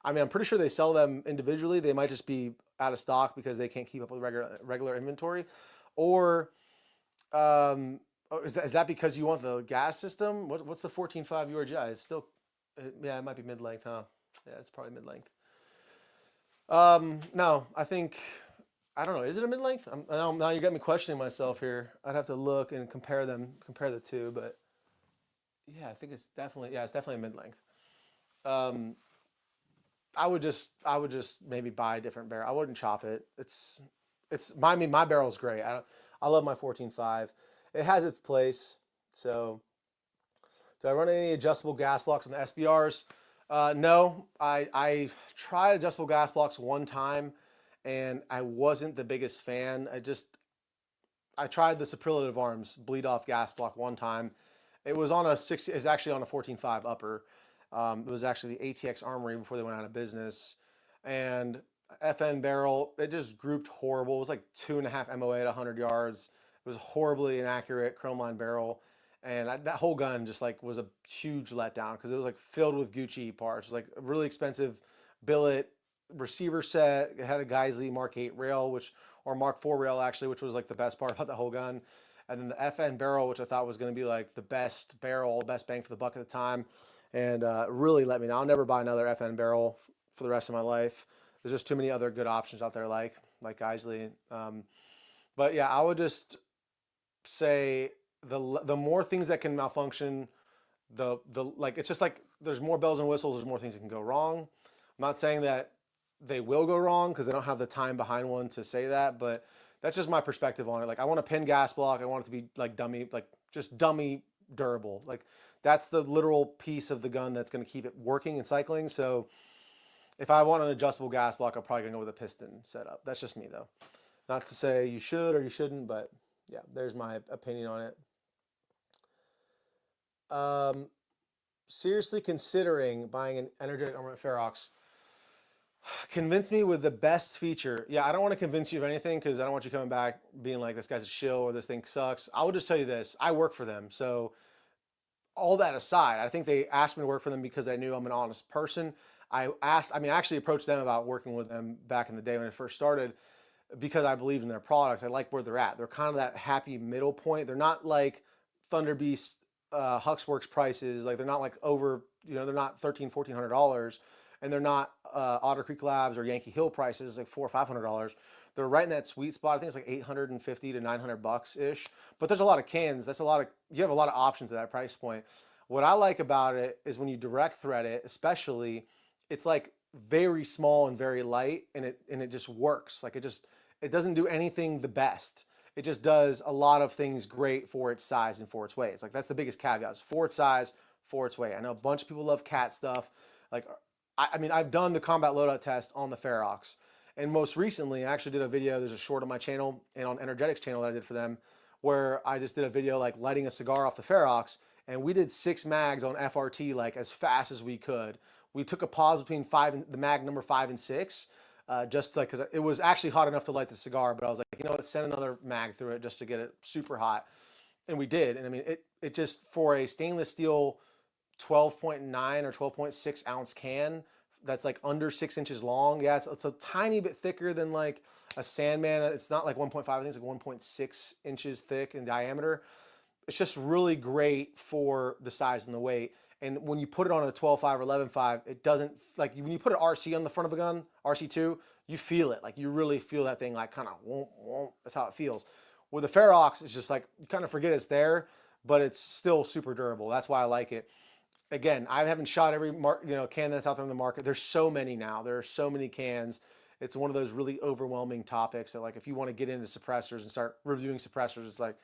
I'm pretty sure they sell them individually. They might just be out of stock because they can't keep up with regular inventory. Or is that because you want the gas system? What's the 14.5 URGI? It's still, yeah, it might be mid-length, huh? Yeah, it's probably mid-length. No, I don't know. Is it a mid-length? Now you got me questioning myself here. I'd have to look and compare the two, but yeah, I think it's definitely a mid-length. I would just maybe buy a different barrel. I wouldn't chop it. My barrel's great. I love my 14.5. It has its place. So do I run any adjustable gas blocks on the SBRs? No, I tried adjustable gas blocks one time and I wasn't the biggest fan. I tried the superlative arms bleed off gas block one time. It was on it's actually on a 14.5 upper. It was actually the ATX Armory before they went out of business. And FN barrel, it just grouped horrible. It was like 2.5 MOA at 100 yards. It was a horribly inaccurate chrome line barrel. And that whole gun just like was a huge letdown because it was like filled with Gucci parts. It was like a really expensive billet receiver set. It had a Geisley Mark 8 rail, or Mark 4 rail actually, which was like the best part about the whole gun. And then the FN barrel, which I thought was going to be like the best barrel, best bang for the buck at the time. And really let me know. I'll never buy another FN barrel for the rest of my life. There's just too many other good options out there like Geisley. But yeah, I would just say the more things that can malfunction, it's just like there's more bells and whistles, there's more things that can go wrong. I'm not saying that they will go wrong because they don't have the time behind one to say that, but that's just my perspective on it. Like I want a pin gas block, I want it to be like just dummy durable. Like that's the literal piece of the gun that's going to keep it working and cycling. So if I want an adjustable gas block, I'm probably going to go with a piston setup. That's just me though. Not to say you should or you shouldn't, but yeah, there's my opinion on it. Seriously considering buying an energetic armament Ferox. Convince me with the best feature. Yeah, I don't want to convince you of anything because I don't want you coming back being like, this guy's a shill or this thing sucks. I will just tell you this. I work for them. So all that aside, I think they asked me to work for them because they knew I'm an honest person. I actually approached them about working with them back in the day when I first started because I believed in their products. I like where they're at. They're kind of that happy middle point. They're not like Thunder Beast, Huxworks prices. Like they're not like over, they're not $1,300, $1,400, and they're not Otter Creek Labs or Yankee Hill prices like $400 or $500. They're right in that sweet spot. I think it's like 850 to 900 bucks ish. But there's a lot of cans. You have a lot of options at that price point. What I like about it is when you direct thread it, especially, it's like very small and very light, and it just works. Like it doesn't do anything the best. it just does a lot of things great for its size and for its weight. It's like that's the biggest caveat: is for its size, for its weight. I know a bunch of people love cat stuff. Like, I mean, I've done the combat loadout test on the Ferox, and most recently, I actually did a video. There's a short on my channel and on Energetics channel that I did for them, where I just did a video like lighting a cigar off the Ferox, and we did 6 mags on FRT like as fast as we could. We took a pause between the mag number 5 and 6, just like because it was actually hot enough to light the cigar, but I was like, you know what, send another mag through it just to get it super hot, and we did. And I mean, it just for a stainless steel 12.9 or 12.6 ounce can that's like under 6 inches long. Yeah, it's a tiny bit thicker than like a Sandman. It's not like 1.5. I think it's like 1.6 inches thick in diameter. It's just really great for the size and the weight. And when you put it on a 12.5 or 11.5, it doesn't, like when you put an RC on the front of a gun, RC2, you feel it. Like you really feel that thing like kind of womp, womp. That's how it feels. With the Ferox, it's just like you kind of forget it's there, but it's still super durable. That's why I like it. Again, I haven't shot every can that's out there in the market. There's so many now. There are so many cans. It's one of those really overwhelming topics that, like, if you want to get into suppressors and start reviewing suppressors, it's like,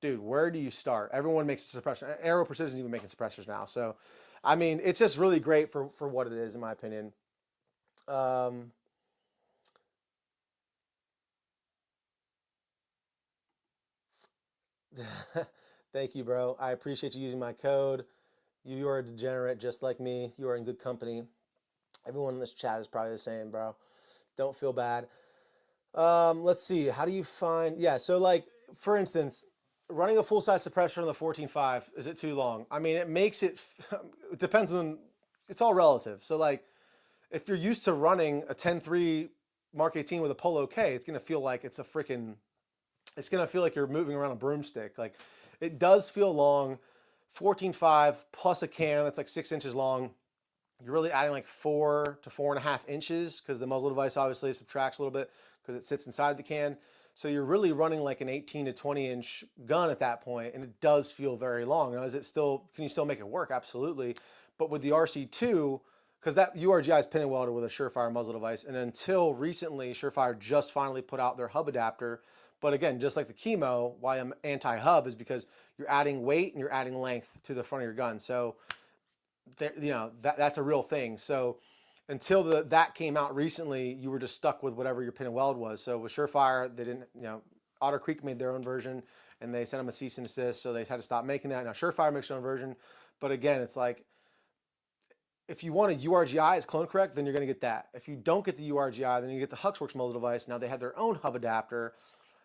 dude, where do you start? Everyone makes a suppressor. Aero Precision is even making suppressors now. So, I mean, it's just really great for what it is, in my opinion. Thank you, bro. I appreciate you using my code. You are a degenerate just like me. You are in good company. Everyone in this chat is probably the same, bro. Don't feel bad. Let's see. How do you find? Yeah. So, like, for instance, running a full size suppressor on the 14.5, is it too long? I mean, it makes it. It depends on. It's all relative. So, like, if you're used to running a 10.3 Mark 18 with a Polo K, it's gonna feel like it's a freaking. It's gonna feel like you're moving around a broomstick. Like, it does feel long. 14.5 plus a can that's like 6 inches long. You're really adding like 4 to 4.5 inches because the muzzle device obviously subtracts a little bit because it sits inside the can. So you're really running like an 18 to 20 inch gun at that point, and it does feel very long. Now, can you still make it work? Absolutely. But with the RC2, because that URGI is pin and welded with a Surefire muzzle device, and until recently, Surefire just finally put out their hub adapter. But again, just like the Chemo, why I'm anti-hub is because you're adding weight and you're adding length to the front of your gun. So that's a real thing. So until that came out recently, you were just stuck with whatever your pin and weld was. So with Surefire, they didn't, Otter Creek made their own version, and they sent them a cease and desist, so they had to stop making that. Now Surefire makes their own version, but again, it's like, if you want a URGI as clone correct, then you're going to get that. If you don't get the URGI, then you get the Huxworks muzzle device. Now they have their own hub adapter.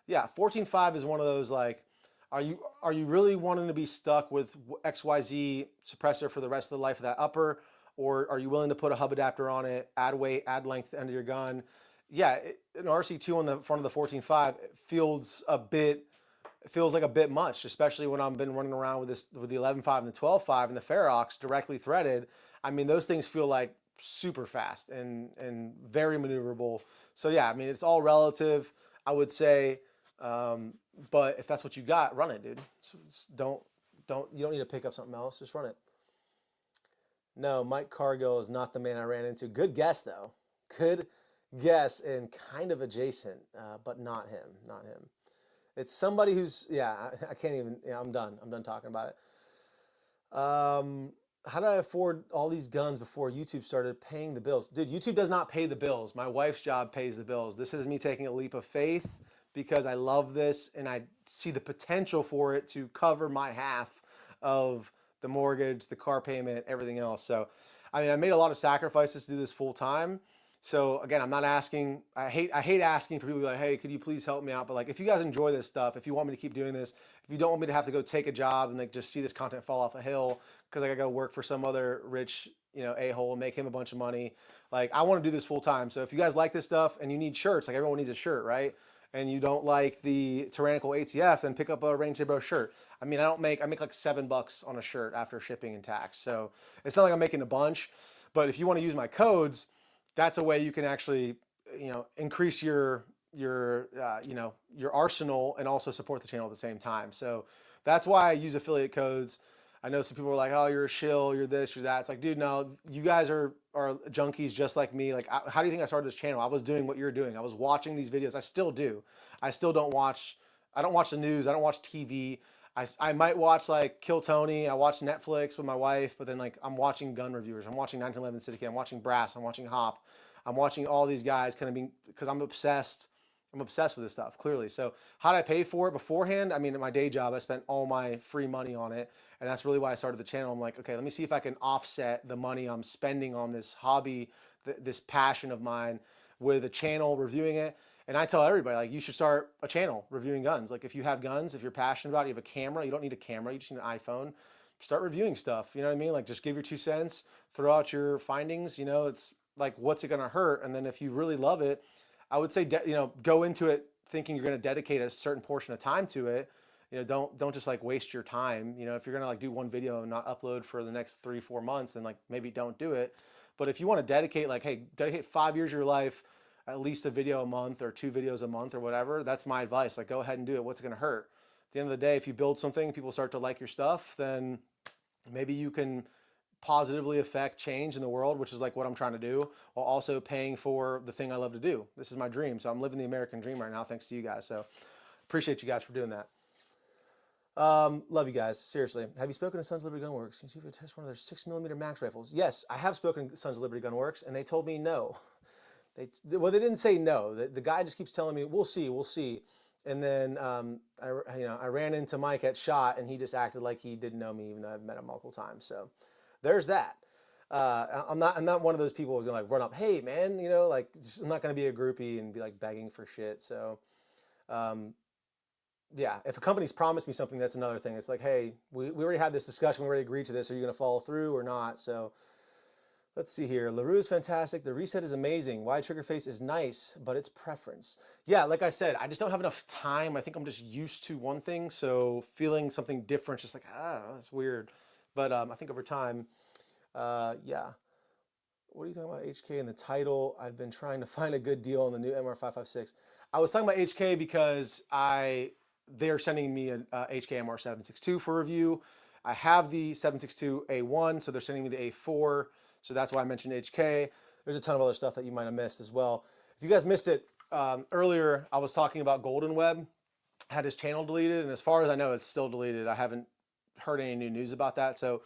Yeah, 14.5 is one of those, like, are you really wanting to be stuck with XYZ suppressor for the rest of the life of that upper, or are you willing to put a hub adapter on it, add weight, add length to the end of your gun? Yeah, an RC2 on the front of the 14.5 feels like a bit much, especially when I've been running around with the 11.5 and the 12.5 and the Ferox directly threaded. I mean, those things feel like super fast and very maneuverable. So yeah, I mean, it's all relative, I would say. But if that's what you got, run it, dude. So you don't need to pick up something else. Just run it. No, Mike Cargill is not the man I ran into. Good guess, though. Good guess, and kind of adjacent, but not him. Not him. It's somebody who's, yeah, I can't even, yeah, I'm done. I'm done talking about it. How did I afford all these guns before YouTube started paying the bills? Dude, YouTube does not pay the bills. My wife's job pays the bills. This is me taking a leap of faith because I love this and I see the potential for it to cover my half of the mortgage, the car payment, everything else. So, I mean, I made a lot of sacrifices to do this full time. So again, I'm not asking, I hate asking for people to be like, hey, could you please help me out? But like, if you guys enjoy this stuff, if you want me to keep doing this, if you don't want me to have to go take a job and like just see this content fall off a hill because I gotta go work for some other rich, a-hole and make him a bunch of money. Like, I want to do this full time. So if you guys like this stuff and you need shirts, like everyone needs a shirt, right? And you don't like the Tyrannical ATF, then pick up a Range Zero shirt. I mean, I make like $7 on a shirt after shipping and tax. So it's not like I'm making a bunch, but if you want to use my codes, that's a way you can actually, increase your arsenal and also support the channel at the same time. So that's why I use affiliate codes. I know some people are like, oh, you're a shill, you're this, you're that. It's like, dude, no, you guys are junkies just like me. Like, how do you think I started this channel? I was doing what you're doing. I was watching these videos. I still do. I still don't watch I don't watch the news. I don't watch TV. I might watch like Kill Tony. I watch Netflix with my wife, but then like I'm watching gun reviewers. I'm watching 1911 Syndicate. I'm watching Brass. I'm watching Hop. I'm watching all these guys kind of being, because I'm obsessed. I'm obsessed with this stuff, clearly. So how did I pay for it beforehand? I mean, at my day job, I spent all my free money on it. And that's really why I started the channel. I'm like, okay, let me see if I can offset the money I'm spending on this hobby, this passion of mine, with a channel reviewing it. And I tell everybody, like, you should start a channel reviewing guns. Like, if you have guns, if you're passionate about it, you have a camera, you don't need a camera, you just need an iPhone. Start reviewing stuff. You know what I mean? Like, just give your 2 cents, throw out your findings. You know, it's like, what's it going to hurt? And then if you really love it, I would say, go into it thinking you're going to dedicate a certain portion of time to it. You know, don't just like waste your time. You know, if you're going to like do one video and not upload for the next 3-4 months, then like maybe don't do it. But if you want to dedicate, like, hey, dedicate 5 years of your life, at least a video a month or 2 videos a month or whatever, that's my advice. Like, go ahead and do it. What's it going to hurt? At the end of the day, if you build something, people start to like your stuff, then maybe you can positively affect change in the world, which is like what I'm trying to do, while also paying for the thing I love to do. This is my dream. So I'm living the American dream right now, thanks to you guys. So appreciate you guys for doing that. Love you guys. Seriously. Have you spoken to Sons of Liberty Gun Works? You see if you test one of their 6mm max rifles. Yes, I have spoken to Sons of Liberty Gun Works, and they told me no. Well, they didn't say no. The guy just keeps telling me, we'll see, we'll see. And then I ran into Mike at SHOT, and he just acted like he didn't know me, even though I've met him multiple times. So there's that. I'm not one of those people who's gonna like run up, hey man, you know, like, I'm not gonna be a groupie and be like begging for shit. So yeah, if a company's promised me something, that's another thing. It's like, hey, we already had this discussion, we already agreed to this. Are you gonna follow through or not? So let's see here. LaRue is fantastic. The reset is amazing. Wide trigger face is nice, but it's preference. Yeah, like I said, I just don't have enough time. I think I'm just used to one thing, so feeling something different, just like, that's weird. But I think over time, yeah. What are you talking about, HK in the title? I've been trying to find a good deal on the new MR556. I was talking about HK because they're sending me an HK MR762 for review. I have the 762A1, so they're sending me the A4. So that's why I mentioned HK. There's a ton of other stuff that you might have missed as well. If you guys missed it, earlier I was talking about Golden Web. Had his channel deleted, and as far as I know, it's still deleted. I haven't heard any new news about that. So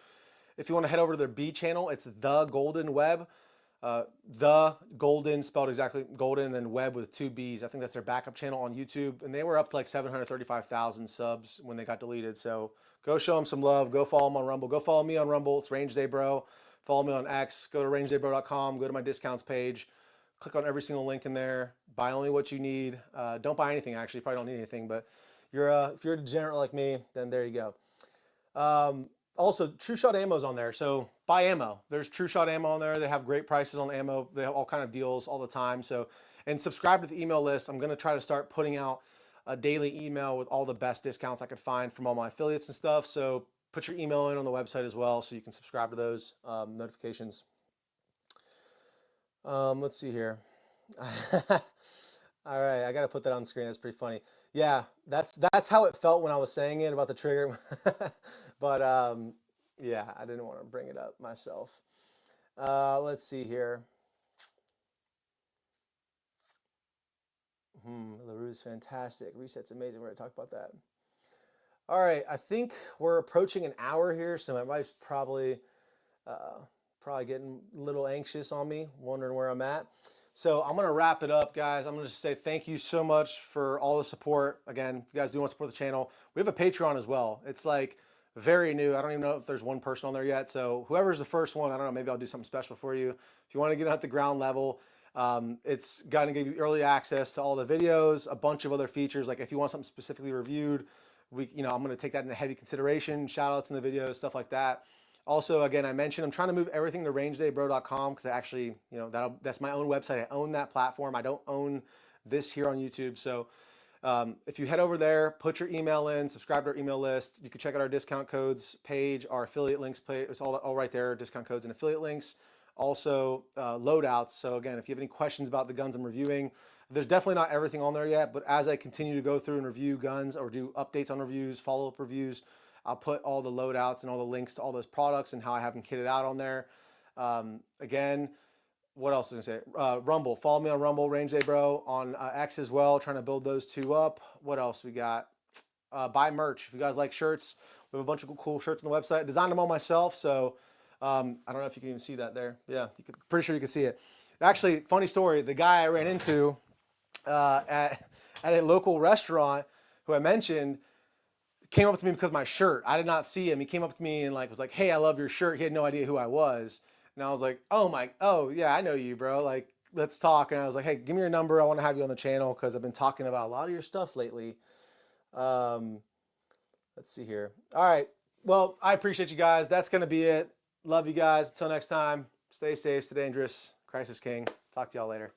if you want to head over to their B channel, it's The Golden Web. The Golden, spelled exactly Golden, and then Web with 2 B's. I think that's their backup channel on YouTube. And they were up to like 735,000 subs when they got deleted. So go show them some love. Go follow them on Rumble. Go follow me on Rumble. It's Range Day Bro. Follow me on X. Go to rangedaybro.com. Go to my discounts page. Click on every single link in there. Buy only what you need. Don't buy anything, actually. You probably don't need anything. But if you're a degenerate like me, then there you go. Also, True Shot ammo's on there, so buy ammo. There's True Shot ammo on there. They have great prices on ammo. They have all kind of deals all the time. So, and subscribe to the email list. I'm going to try to start putting out a daily email with all the best discounts I could find from all my affiliates and stuff. So put your email in on the website as well, so you can subscribe to those notifications. Let's see here. All right, I got to put that on the screen. That's pretty funny. Yeah, that's how it felt when I was saying it about the trigger. But yeah, I didn't want to bring it up myself. Let's see here. LaRue's fantastic. Reset's amazing. We're going to talk about that. All right, I think we're approaching an hour here, so my wife's probably getting a little anxious on me, wondering where I'm at. So I'm going to wrap it up, guys. I'm going to just say thank you so much for all the support. Again, if you guys do want to support the channel, we have a Patreon as well. It's like very new. I don't even know if there's one person on there yet. So whoever's the first one, I don't know, maybe I'll do something special for you. If you want to get at the ground level, it's going to give you early access to all the videos, a bunch of other features. Like if you want something specifically reviewed, I'm going to take that into heavy consideration, shout outs in the videos, stuff like that. Also, again, I mentioned I'm trying to move everything to rangedaybro.com because I actually, that's my own website. I own that platform. I don't own this here on YouTube. So if you head over there, put your email in, subscribe to our email list. You can check out our discount codes page, our affiliate links page. It's all right there, discount codes and affiliate links. Also, loadouts. So again, if you have any questions about the guns I'm reviewing, there's definitely not everything on there yet, but as I continue to go through and review guns or do updates on reviews, follow-up reviews, I'll put all the loadouts and all the links to all those products and how I have them kitted out on there. Again, what else was I going to say? Rumble. Follow me on Rumble, Range Day Bro, on X as well, trying to build those two up. What else we got? buy merch. If you guys like shirts, we have a bunch of cool shirts on the website. Designed them all myself, so I don't know if you can even see that there. Yeah, pretty sure you can see it. Actually, funny story. The guy I ran into at a local restaurant, who I mentioned, came up to me because of my shirt. I did not see him. He came up to me and like was like, "Hey, I love your shirt." He had no idea who I was, and I was like, "Oh yeah, I know you, bro. Like, let's talk." And I was like, "Hey, give me your number. I want to have you on the channel because I've been talking about a lot of your stuff lately." Um, let's see here. All right. Well, I appreciate you guys. That's gonna be it. Love you guys. Until next time. Stay safe. Stay dangerous. Crisis King. Talk to y'all later.